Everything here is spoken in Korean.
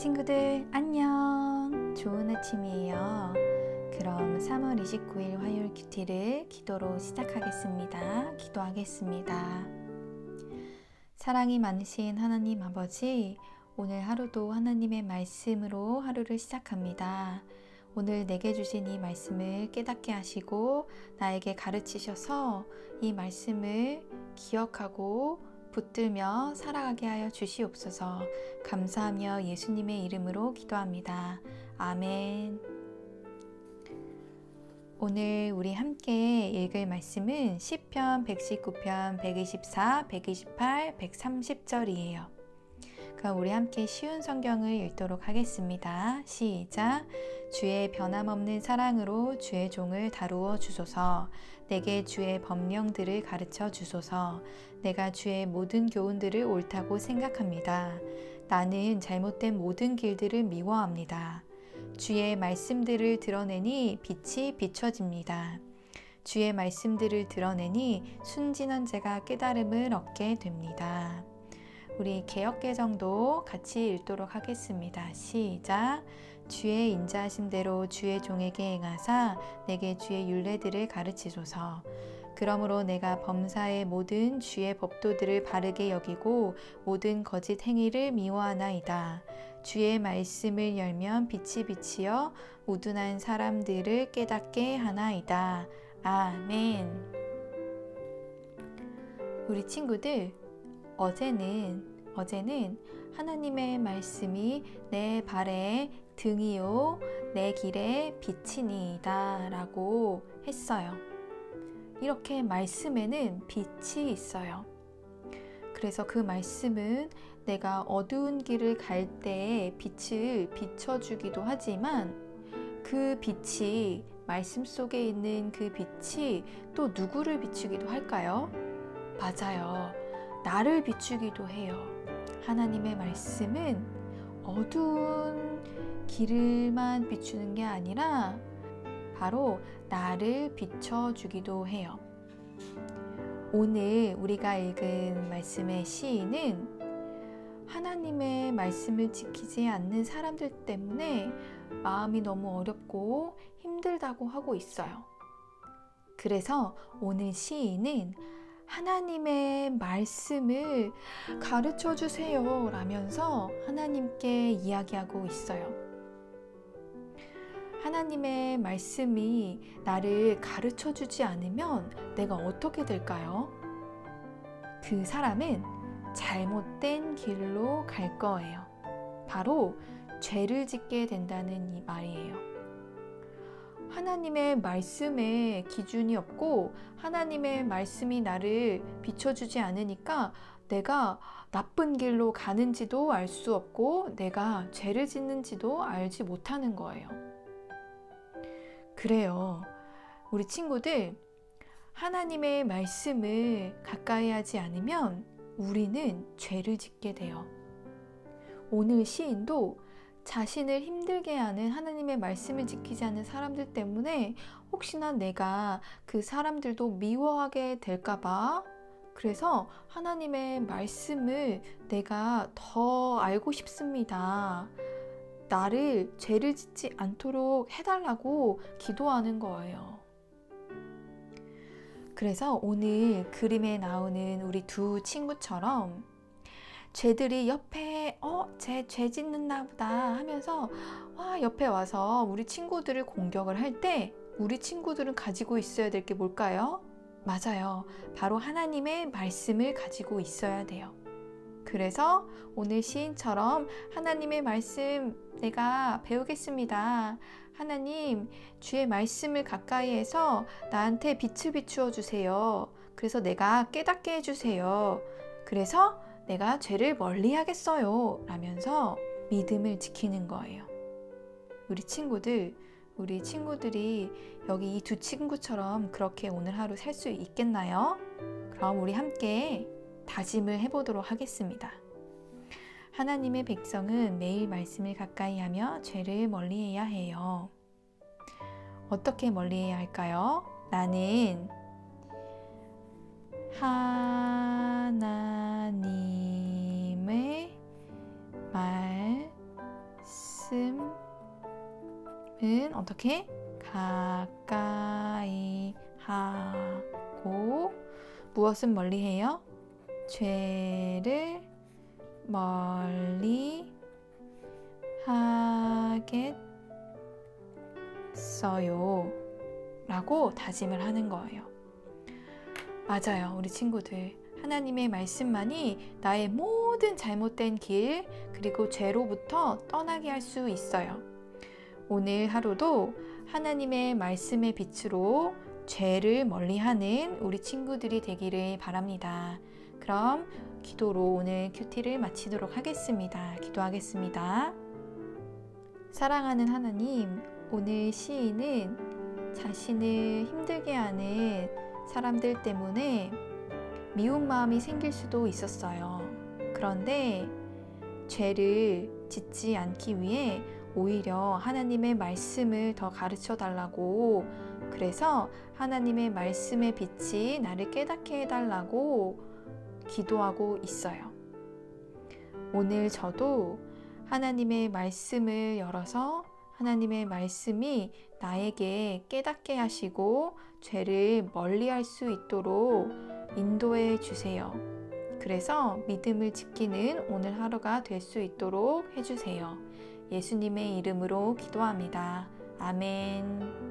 친구들 안녕. 좋은 아침이에요. 그럼 3월 29일 화요일 큐티를 기도로 시작하겠습니다. 기도하겠습니다. 사랑이 많으신 하나님 아버지, 오늘 하루도 하나님의 말씀으로 하루를 시작합니다. 오늘 내게 주신 이 말씀을 깨닫게 하시고 나에게 가르치셔서 이 말씀을 기억하고 붙들며 살아가게 하여 주시옵소서. 감사하며 예수님의 이름으로 기도합니다. 아멘. 오늘 우리 함께 읽을 말씀은 시편 119편 124, 128, 130절이에요. 그럼 우리 함께 쉬운 성경을 읽도록 하겠습니다. 시작. 주의 변함없는 사랑으로 주의 종을 다루어 주소서. 내게 주의 법령들을 가르쳐 주소서. 내가 주의 모든 교훈들을 옳다고 생각합니다. 나는 잘못된 모든 길들을 미워합니다. 주의 말씀들을 드러내니 빛이 비춰집니다. 주의 말씀들을 드러내니 순진한 자가 깨달음을 얻게 됩니다. 우리 개역개정도 같이 읽도록 하겠습니다. 시작. 주의 인자하심대로 주의 종에게 행하사 내게 주의 율례들을 가르치소서. 그러므로 내가 범사의 모든 주의 법도들을 바르게 여기고 모든 거짓 행위를 미워하나이다. 주의 말씀을 열면 빛이 비치어 우둔한 사람들을 깨닫게 하나이다. 아멘. 우리 친구들, 어제는 하나님의 말씀이 내 발의 등이요 내 길의 빛이니이다 라고 했어요. 이렇게 말씀에는 빛이 있어요. 그래서 그 말씀은 내가 어두운 길을 갈 때 빛을 비춰주기도 하지만 그 빛이, 말씀 속에 있는 그 빛이 또 누구를 비추기도 할까요? 맞아요. 나를 비추기도 해요. 하나님의 말씀은 어두운 길을만 비추는 게 아니라 바로 나를 비춰주기도 해요. 오늘 우리가 읽은 말씀의 시인은 하나님의 말씀을 지키지 않는 사람들 때문에 마음이 너무 어렵고 힘들다고 하고 있어요. 그래서 오늘 시인은 하나님의 말씀을 가르쳐 주세요 라면서 하나님께 이야기하고 있어요. 하나님의 말씀이 나를 가르쳐 주지 않으면 내가 어떻게 될까요? 그 사람은 잘못된 길로 갈 거예요. 바로 죄를 짓게 된다는 이 말이에요. 하나님의 말씀에 기준이 없고 하나님의 말씀이 나를 비춰주지 않으니까 내가 나쁜 길로 가는지도 알 수 없고 내가 죄를 짓는지도 알지 못하는 거예요. 그래요. 우리 친구들, 하나님의 말씀을 가까이 하지 않으면 우리는 죄를 짓게 돼요. 오늘 시인도 자신을 힘들게 하는 하나님의 말씀을 지키지 않는 사람들 때문에 혹시나 내가 그 사람들도 미워하게 될까봐 그래서 하나님의 말씀을 내가 더 알고 싶습니다. 나를 죄를 짓지 않도록 해달라고 기도하는 거예요. 그래서 오늘 그림에 나오는 우리 두 친구처럼 죄들이 옆에 죄 짓는다 보다 하면서 옆에 와서 우리 친구들을 공격을 할 때 우리 친구들은 가지고 있어야 될 게 뭘까요? 맞아요. 바로 하나님의 말씀을 가지고 있어야 돼요. 그래서 오늘 시인처럼 하나님의 말씀 내가 배우겠습니다. 하나님, 주의 말씀을 가까이 해서 나한테 빛을 비추어 주세요. 그래서 내가 깨닫게 해주세요. 그래서 내가 죄를 멀리 하겠어요 라면서 믿음을 지키는 거예요. 우리 친구들이 여기 이 두 친구처럼 그렇게 오늘 하루 살 수 있겠나요? 그럼 우리 함께 다짐을 해보도록 하겠습니다. 하나님의 백성은 매일 말씀을 가까이 하며 죄를 멀리해야 해요. 어떻게 멀리해야 할까요? 나는 하나님의 말 이제는 어떻게? 가까이 하고 무엇은 멀리 해요? 죄를 멀리 하겠어요 라고 다짐을 하는 거예요. 맞아요, 우리 친구들. 하나님의 말씀만이 나의 모든 잘못된 길 그리고 죄로부터 떠나게 할 수 있어요. 오늘 하루도 하나님의 말씀의 빛으로 죄를 멀리하는 우리 친구들이 되기를 바랍니다. 그럼 기도로 오늘 큐티를 마치도록 하겠습니다. 기도하겠습니다. 사랑하는 하나님, 오늘 시인은 자신을 힘들게 하는 사람들 때문에 미운 마음이 생길 수도 있었어요. 그런데 죄를 짓지 않기 위해 오히려 하나님의 말씀을 더 가르쳐 달라고, 그래서 하나님의 말씀의 빛이 나를 깨닫게 해달라고 기도하고 있어요. 오늘 저도 하나님의 말씀을 열어서 하나님의 말씀이 나에게 깨닫게 하시고 죄를 멀리할 수 있도록 인도해 주세요. 그래서 믿음을 지키는 오늘 하루가 될 수 있도록 해주세요. 예수님의 이름으로 기도합니다. 아멘.